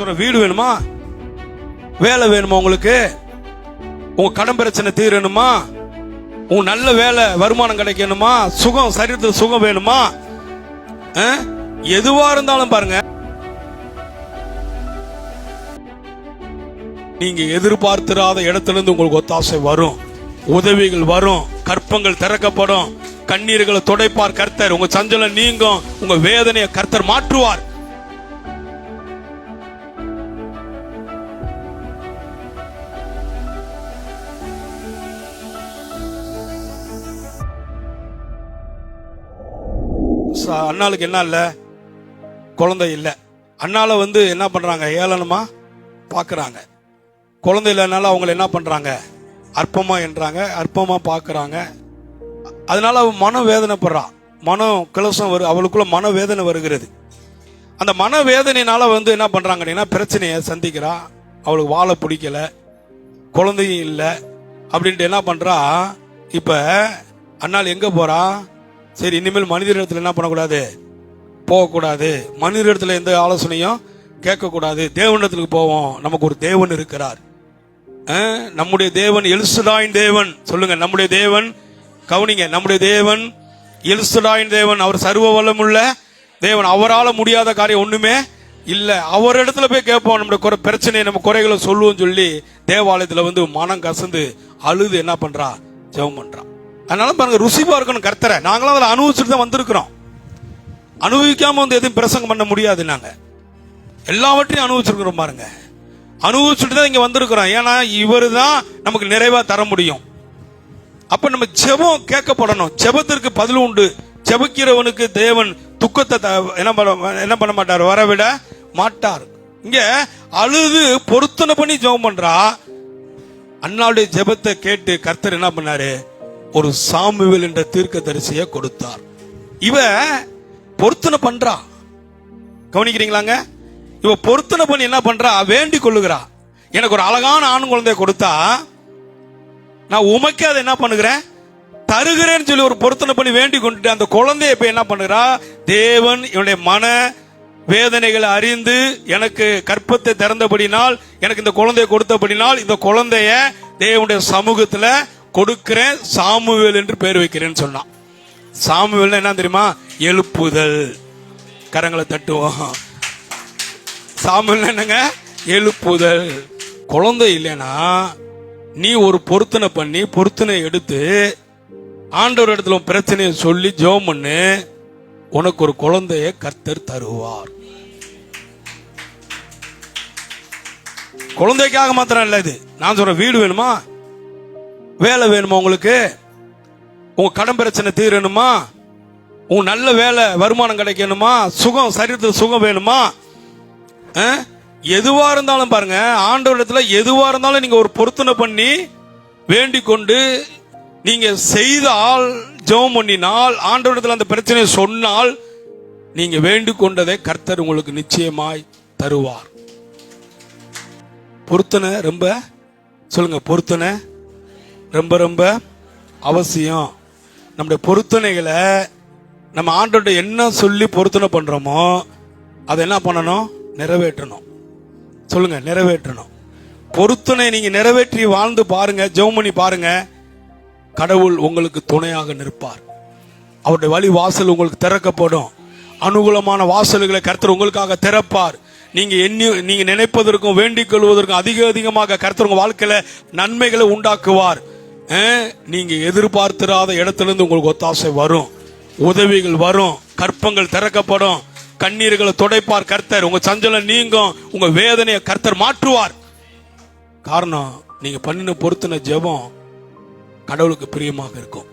சொல்றேன், வீடு வேணுமா, வேலை வேணுமா, உங்களுக்கு உங்க கடன் பிரச்சனை தீரணுமா, உங்க நல்ல வேலை வருமானம் கிடைக்கணுமா, சுகம் சரீரத்துக்கு சுகம் வேணுமா, எதுவா இருந்தாலும் பாருங்க, நீங்க எதிர்பார்த்திராத இடத்துல இருந்து உங்களுக்கு ஒத்தாசை வரும், உதவிகள் வரும், கற்பங்கள் திறக்கப்படும், கண்ணீர்களை துடைப்பார் கர்த்தர், உங்க சஞ்சலம் நீங்கும், உங்க வேதனையை கர்த்தர் மாற்றுவார். அண்ணாளுக்கு என்ன இல்ல, குழந்தை இல்லை. அண்ணால என்ன பண்றாங்க, ஏளனமா பாக்குறாங்க. குழந்தை இல்லைனால அவங்களை என்ன பண்றாங்க, அற்பமா என்றாங்க, அற்பமா பாக்குறாங்க. அதனால அவ மன வேதனைப்படுறா, மனம் கிளசம் அவளுக்குள்ள மன வேதனை வருகிறது. அந்த மன வேதனையினால என்ன பண்றாங்கன்னா பிரச்சனையை சந்திக்கிறா. அவளுக்கு வாழ பிடிக்கல, குழந்தையும் இல்லை அப்படின்ட்டு என்ன பண்றா. இப்ப அண்ணாள் எங்க போறா, சரி இனிமேல் மனிதரிடத்துல என்ன பண்ணக்கூடாது, போகக்கூடாது, மனிதரிடத்துல எந்த ஆலோசனையும் கேட்கக்கூடாது, தேவனிடத்துக்கு போவோம், நமக்கு ஒரு தேவன் இருக்கிறார். நம்முடைய தேவன் எல்சடாயின் தேவன். சொல்லுங்க, நம்முடைய தேவன், கவனிங்க, நம்முடைய தேவன் எல்சடாயின் தேவன். அவர் சர்வ வல்லமுள்ள தேவன். அவரால் முடியாத காரியம் ஒண்ணுமே இல்ல. அவர் இடத்துல போய் கேட்போம், நம்முடைய பிரச்சனையை, நம்ம குறைகளை சொல்லுவோம் சொல்லி தேவாலயத்துல மனம் கசந்து அழுது என்ன பண்றா, ஜெபம் பண்றா. அதனால பாருங்க, ருசி பார்க்கணும் கர்த்தரை. நாங்களும் அதில் அனுபவிச்சுட்டு தான் வந்திருக்கிறோம். அனுபவிக்காம எதுவும் பிரசங்கம் பண்ண முடியாது. நாங்க எல்லாவற்றையும் அனுபவிச்சிருக்கிறோம் பாருங்க, அனுபவிச்சுட்டு தான் இங்க வந்திருக்கிறோம். ஏன்னா இவரு தான் நமக்கு நிறைவா தர முடியும். அப்ப நம்ம ஜெபம் கேட்கப்படணும், ஜெபத்திற்கு பதில் உண்டு. ஜெபிக்கிறவனுக்கு தேவன் துக்கத்தை என்ன பண்ண மாட்டார், வரவிட மாட்டார். இங்க அழுது பொருத்தனை பண்ணி ஜெபம் பண்றா. அண்ணாவுடைய ஜெபத்தை கேட்டு கர்த்தர் என்ன பண்ணாரு, ஒரு சாமுவேல் என்ற தீர்க்கதரிசியை கொடுத்தார். இவ பொருத்தனை பண்றா, கவனிக்கிறீங்களாங்க? இவ பொருத்தனை பண்ணி என்ன பண்றா, வேண்டிக் கொள்ளுகிறா. எனக்கு ஒரு அழகான ஆண் குழந்தைய கொடுத்தா நான் உமக்கே அதை என்ன பண்ணுகிறேன், தருகிறேன்னு சொல்லி ஒரு பொருத்தனை பண்ணி வேண்டிக் கொண்டுட்டு அந்த குழந்தைய இப்ப என்ன பண்ணுகிறா, தேவன் என்னுடைய மன வேதனைகளை அறிந்து எனக்கு கற்பத்தை திறந்தபடினால், எனக்கு இந்த குழந்தைய கொடுத்தபடினால், இந்த குழந்தைய தேவனுடைய சமூகத்துல கொடுக்கிறேன், சாமுவேல் என்று பேர் வைக்கிறேன்னு சொன்னான். சாமுவேல் என்ன தெரியுமா, எழுப்புதல். கரங்களை தட்டுவோம். சாமுவேல் என்னங்க, எழுப்புதல். குழந்தை இல்லைன்னா நீ ஒரு பொருத்தனை பண்ணி பொருத்தனை எடுத்து ஆண்டவர் இடத்துல பிரச்சனையை சொல்லி ஜெபம் பண்ணு, உனக்கு ஒரு குழந்தைய கர்த்தர் தருவார். குழந்தைக்காக மாத்திரம் இல்ல இது. நான் சொல்றேன், வீடு வேணுமா, வேலை வேணுமா, உங்களுக்கு உங்க கடன் பிரச்சனை தீரணுமா, உங்க நல்ல வேலை வருமானம் கிடைக்கணுமா, சுகம் சரீரத்துக்கு சுகம் வேணுமா, எதுவா இருந்தாலும் பாருங்க, ஆண்டவரிடத்துல எதுவா இருந்தாலும் நீங்க ஒரு பொருத்தனை பண்ணி வேண்டிக் கொண்டு நீங்க செய்தால், ஜெபம் பண்ணினால், ஆண்டவரிடத்துல அந்த பிரச்சனையை சொன்னால், நீங்க வேண்டிக் கொண்டதை கர்த்தர் உங்களுக்கு நிச்சயமாய் தருவார். பொருத்தனை ரொம்ப, சொல்லுங்க, பொருத்தனை ரொம்ப ரொம்ப அவசியம். நம்முடைய பொருத்தனைகளை நம்ம ஆண்டோட என்ன சொல்லி பொருத்தனை பண்றோமோ அதை என்ன பண்ணணும், நிறைவேற்றணும். சொல்லுங்க, நிறைவேற்றணும். பொருத்தனை நீங்க நிறைவேற்றி வாழ்ந்து பாருங்க, ஜெபம் பண்ணி பாருங்க, கடவுள் உங்களுக்கு துணையாக நிற்பார். அவருடைய வழி வாசல் உங்களுக்கு திறக்கப்படும். அனுகூலமான வாசல்களை கர்த்தர் உங்களுக்காக திறப்பார். நீங்க நினைப்பதற்கும் வேண்டிக் கொள்வதற்கும் அதிகமாக கர்த்தர் உங்க வாழ்க்கையில நன்மைகளை உண்டாக்குவார். நீங்க எதிர்பார்த்திராத இடத்திலிருந்து உங்களுக்கு ஒத்தாசை வரும், உதவிகள் வரும், கற்பங்கள் திறக்கப்படும், கண்ணீர்களை துடைப்பார் கர்த்தர், உங்க சஞ்சலம் நீங்கும், உங்க வேதனையை கர்த்தர் மாற்றுவார். காரணம், நீங்க பண்ணின பொருத்தின ஜெபம் கடவுளுக்கு பிரியமாக இருக்கும்.